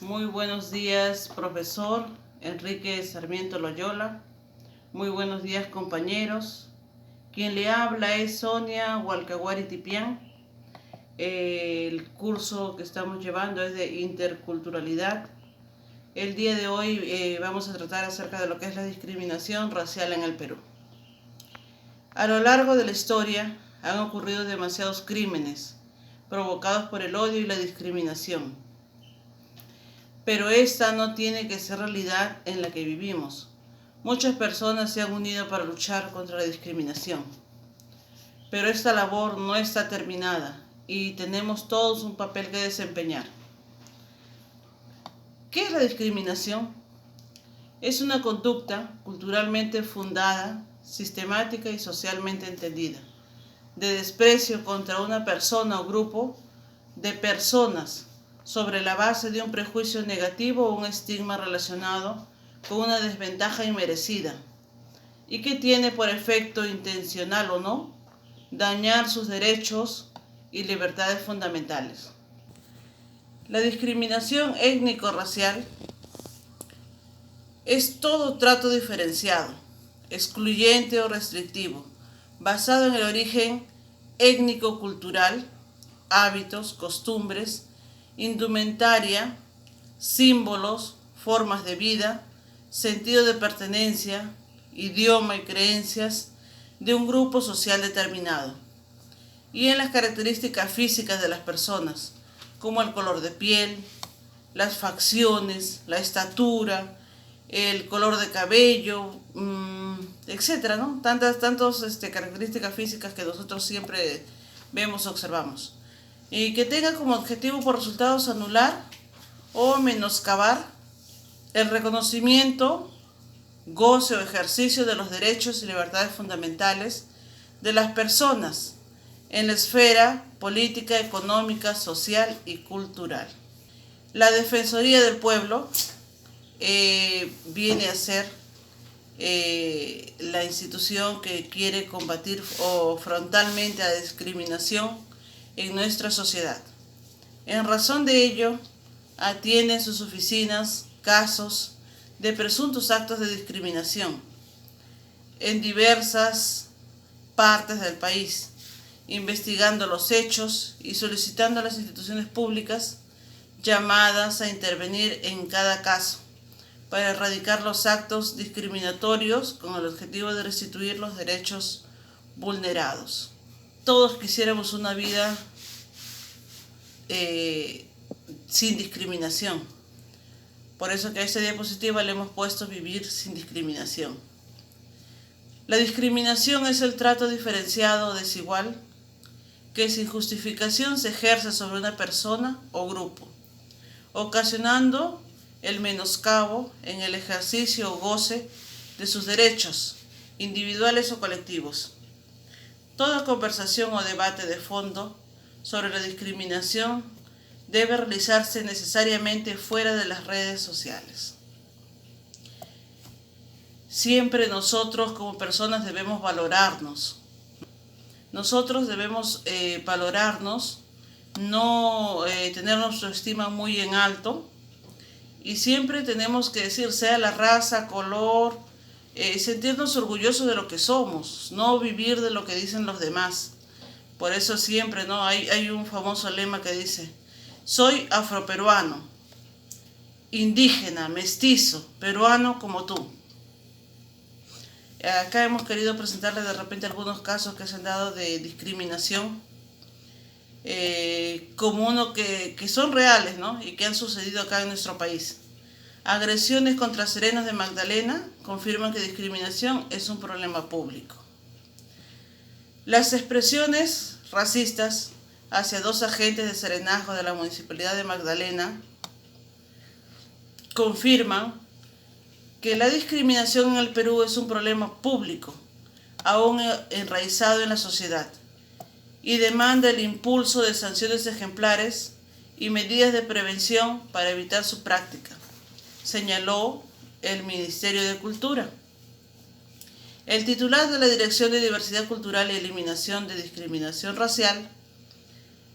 Muy buenos días, profesor Enrique Sarmiento Loyola. Muy buenos días, compañeros. Quien le habla es Sonia Hualcahuari Tipián. El curso que estamos llevando es de interculturalidad. El día de hoy vamos a tratar acerca de lo que es la discriminación racial en el Perú. A lo largo de la historia han ocurrido demasiados crímenes provocados por el odio y la discriminación. Pero esta no tiene que ser realidad en la que vivimos. Muchas personas se han unido para luchar contra la discriminación. Pero esta labor no está terminada y tenemos todos un papel que desempeñar. ¿Qué es la discriminación? Es una conducta culturalmente fundada, sistemática y socialmente entendida, de desprecio contra una persona o grupo de personas sobre la base de un prejuicio negativo o un estigma relacionado con una desventaja inmerecida y que tiene por efecto, intencional o no, dañar sus derechos y libertades fundamentales. La discriminación étnico-racial es todo trato diferenciado, excluyente o restrictivo, basado en el origen étnico-cultural, hábitos, costumbres, indumentaria, símbolos, formas de vida, sentido de pertenencia, idioma y creencias de un grupo social determinado, y en las características físicas de las personas, como el color de piel, las facciones, la estatura, el color de cabello, etcétera, ¿no? Tantas características físicas que nosotros siempre vemos, observamos. Y que tenga como objetivo por resultados anular o menoscabar el reconocimiento, goce o ejercicio de los derechos y libertades fundamentales de las personas en la esfera política, económica, social y cultural. La Defensoría del Pueblo viene a ser la institución que quiere combatir frontalmente la discriminación en nuestra sociedad. En razón de ello, atiende en sus oficinas casos de presuntos actos de discriminación en diversas partes del país, investigando los hechos y solicitando a las instituciones públicas llamadas a intervenir en cada caso para erradicar los actos discriminatorios con el objetivo de restituir los derechos vulnerados. Todos quisiéramos una vida sin discriminación. Por eso que a esta diapositiva le hemos puesto vivir sin discriminación. La discriminación es el trato diferenciado o desigual que sin justificación se ejerce sobre una persona o grupo, ocasionando el menoscabo en el ejercicio o goce de sus derechos, individuales o colectivos. Toda conversación o debate de fondo sobre la discriminación debe realizarse necesariamente fuera de las redes sociales. Siempre nosotros como personas debemos valorarnos. Nosotros debemos valorarnos, no tener nuestra estima muy en alto, y siempre tenemos que decir, sea la raza, color, sentirnos orgullosos de lo que somos, no vivir de lo que dicen los demás. Por eso siempre, ¿no? Hay un famoso lema que dice, soy afroperuano, indígena, mestizo, peruano como tú. Acá hemos querido presentarles de repente algunos casos que se han dado de discriminación, como uno que son reales, ¿no? Y que han sucedido acá en nuestro país. Agresiones contra serenos de Magdalena confirman que discriminación es un problema público. Las expresiones racistas hacia dos agentes de serenazgo de la Municipalidad de Magdalena confirman que la discriminación en el Perú es un problema público, aún enraizado en la sociedad, y demanda el impulso de sanciones ejemplares y medidas de prevención para evitar su práctica, señaló el Ministerio de Cultura. El titular de la Dirección de Diversidad Cultural y Eliminación de Discriminación Racial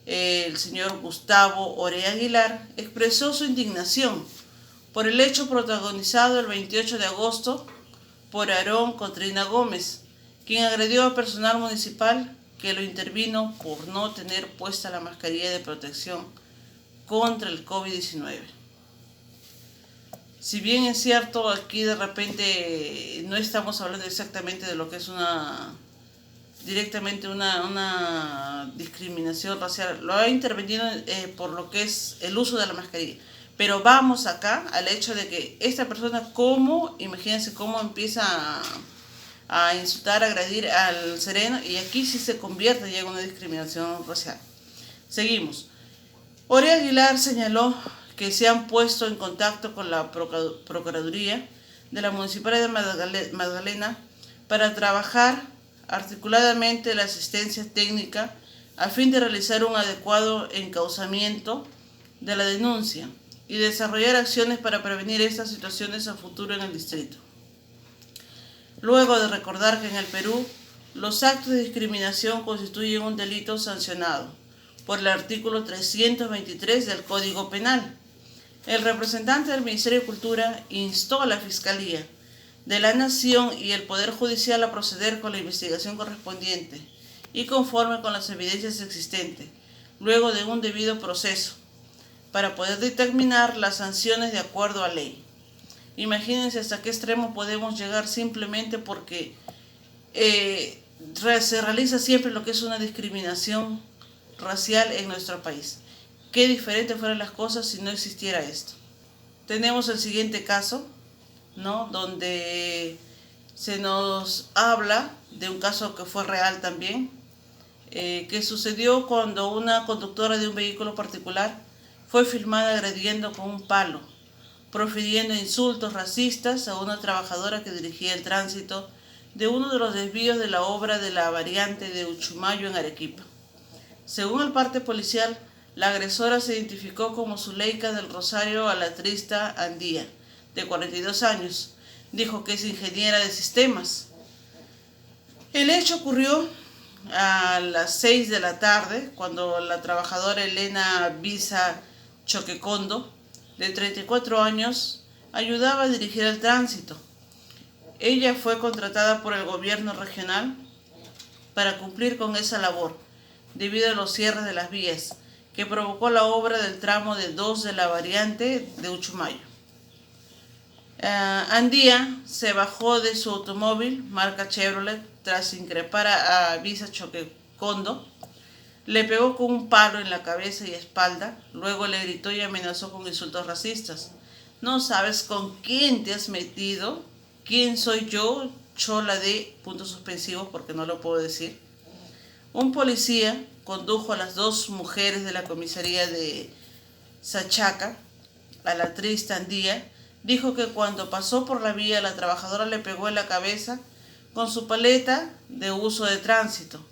el señor Gustavo Orea Aguilar, expresó su indignación por el hecho protagonizado el 28 de agosto por Aarón Cotrina Gómez, quien agredió a personal municipal que lo intervino por no tener puesta la mascarilla de protección contra el COVID-19. Si bien es cierto, aquí de repente no estamos hablando exactamente de lo que es directamente una discriminación racial, lo ha intervenido por lo que es el uso de la mascarilla. Pero vamos acá al hecho de que esta persona, imagínense cómo empieza a insultar, a agredir al sereno, y aquí sí se convierte ya en una discriminación racial. Seguimos. Orea Aguilar señaló que se han puesto en contacto con la Procuraduría de la Municipalidad de Magdalena para trabajar articuladamente la asistencia técnica a fin de realizar un adecuado encauzamiento de la denuncia y desarrollar acciones para prevenir estas situaciones a futuro en el distrito. Luego de recordar que en el Perú los actos de discriminación constituyen un delito sancionado por el artículo 323 del Código Penal, el representante del Ministerio de Cultura instó a la Fiscalía de la Nación y el Poder Judicial a proceder con la investigación correspondiente y conforme con las evidencias existentes, luego de un debido proceso, para poder determinar las sanciones de acuerdo a ley. Imagínense hasta qué extremo podemos llegar simplemente porque se realiza siempre lo que es una discriminación racial en nuestro país. Qué diferente fueran las cosas si no existiera esto. Tenemos el siguiente caso, ¿no?, donde se nos habla de un caso que fue real también, que sucedió cuando una conductora de un vehículo particular fue filmada agrediendo con un palo, profiriendo insultos racistas a una trabajadora que dirigía el tránsito de uno de los desvíos de la obra de la variante de Uchumayo en Arequipa. Según el parte policial, la agresora se identificó como Zuleika del Rosario Alatrista Andía, de 42 años. Dijo que es ingeniera de sistemas. El hecho ocurrió a las 6 de la tarde, cuando la trabajadora Elena Visa Choquecondo, de 34 años, ayudaba a dirigir el tránsito. Ella fue contratada por el gobierno regional para cumplir con esa labor, debido a los cierres de las vías, que provocó la obra del tramo de 2 de la variante de Uchumayo. Andía se bajó de su automóvil, marca Chevrolet, tras increpar a Visa Choquecondo, le pegó con un palo en la cabeza y espalda, luego le gritó y amenazó con insultos racistas. ¿No sabes con quién te has metido? ¿Quién soy yo? Chola de puntos suspensivos, porque no lo puedo decir. Un policía condujo a las dos mujeres de la comisaría de Sachaca, a la triste Andía. Dijo que cuando pasó por la vía la trabajadora le pegó en la cabeza con su paleta de uso de tránsito.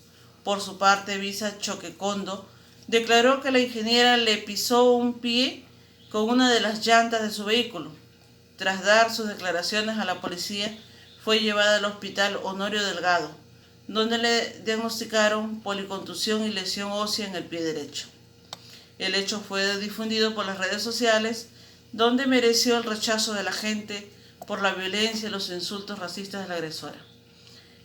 Por su parte, Visa Choquecondo declaró que la ingeniera le pisó un pie con una de las llantas de su vehículo. Tras dar sus declaraciones a la policía, fue llevada al hospital Honorio Delgado, donde le diagnosticaron policontusión y lesión ósea en el pie derecho. El hecho fue difundido por las redes sociales, donde mereció el rechazo de la gente por la violencia y los insultos racistas de la agresora.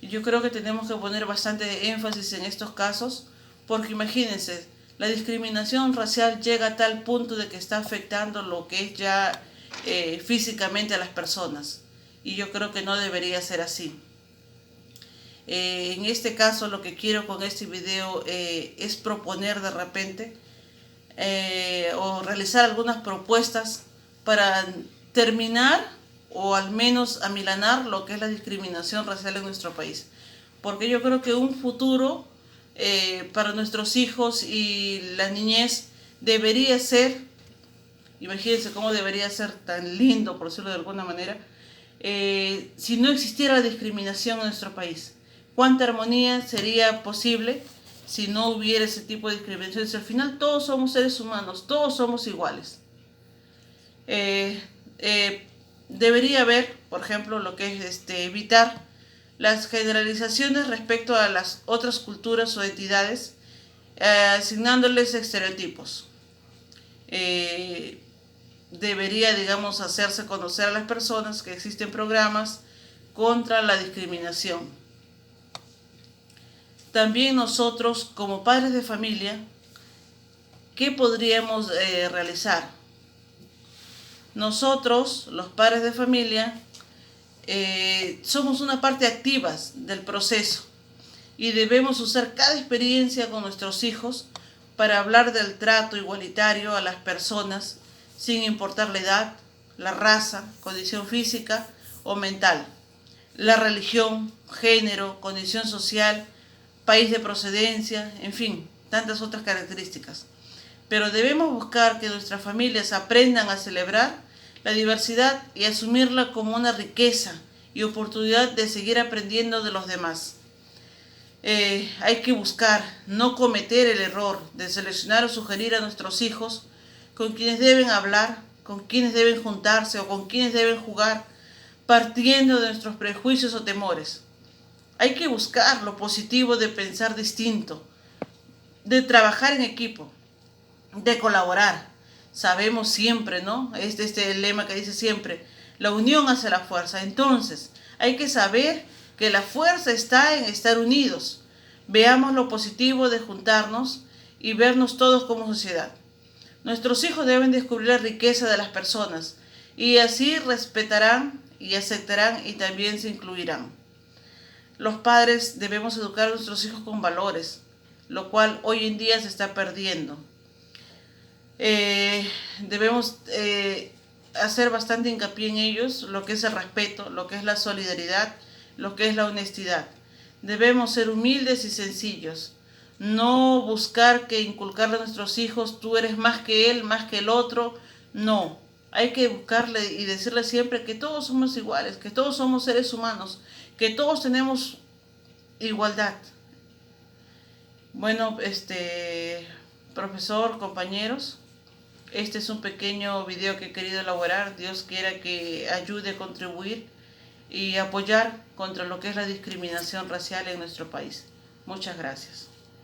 Y yo creo que tenemos que poner bastante énfasis en estos casos, porque imagínense, la discriminación racial llega a tal punto de que está afectando lo que es ya físicamente a las personas. Y yo creo que no debería ser así. En este caso, lo que quiero con este video es proponer de repente o realizar algunas propuestas para terminar o al menos amilanar lo que es la discriminación racial en nuestro país. Porque yo creo que un futuro para nuestros hijos y la niñez debería ser, imagínense cómo debería ser tan lindo, por decirlo de alguna manera, si no existiera la discriminación en nuestro país. ¿Cuánta armonía sería posible si no hubiera ese tipo de discriminación? Si al final todos somos seres humanos, todos somos iguales. Debería haber, por ejemplo, lo que es evitar las generalizaciones respecto a las otras culturas o entidades asignándoles estereotipos. Debería, digamos, hacerse conocer a las personas que existen programas contra la discriminación. También nosotros, como padres de familia, ¿qué podríamos realizar? Nosotros, los padres de familia, somos una parte activa del proceso y debemos usar cada experiencia con nuestros hijos para hablar del trato igualitario a las personas sin importar la edad, la raza, condición física o mental, la religión, género, condición social, país de procedencia, en fin, tantas otras características. Pero debemos buscar que nuestras familias aprendan a celebrar la diversidad y asumirla como una riqueza y oportunidad de seguir aprendiendo de los demás. Hay que buscar no cometer el error de seleccionar o sugerir a nuestros hijos con quienes deben hablar, con quienes deben juntarse o con quienes deben jugar, partiendo de nuestros prejuicios o temores. Hay que buscar lo positivo de pensar distinto, de trabajar en equipo, de colaborar. Sabemos siempre, ¿no? El lema que dice siempre, la unión hace la fuerza. Entonces, hay que saber que la fuerza está en estar unidos. Veamos lo positivo de juntarnos y vernos todos como sociedad. Nuestros hijos deben descubrir la riqueza de las personas y así respetarán y aceptarán y también se incluirán. Los padres debemos educar a nuestros hijos con valores, lo cual hoy en día se está perdiendo. Debemos hacer bastante hincapié en ellos, lo que es el respeto, lo que es la solidaridad, lo que es la honestidad. Debemos ser humildes y sencillos, no buscar que inculcarle a nuestros hijos, tú eres más que él, más que el otro, no. Hay que buscarle y decirle siempre que todos somos iguales, que todos somos seres humanos, que todos tenemos igualdad. Bueno, profesor, compañeros, este es un pequeño video que he querido elaborar. Dios quiera que ayude a contribuir y apoyar contra lo que es la discriminación racial en nuestro país. Muchas gracias.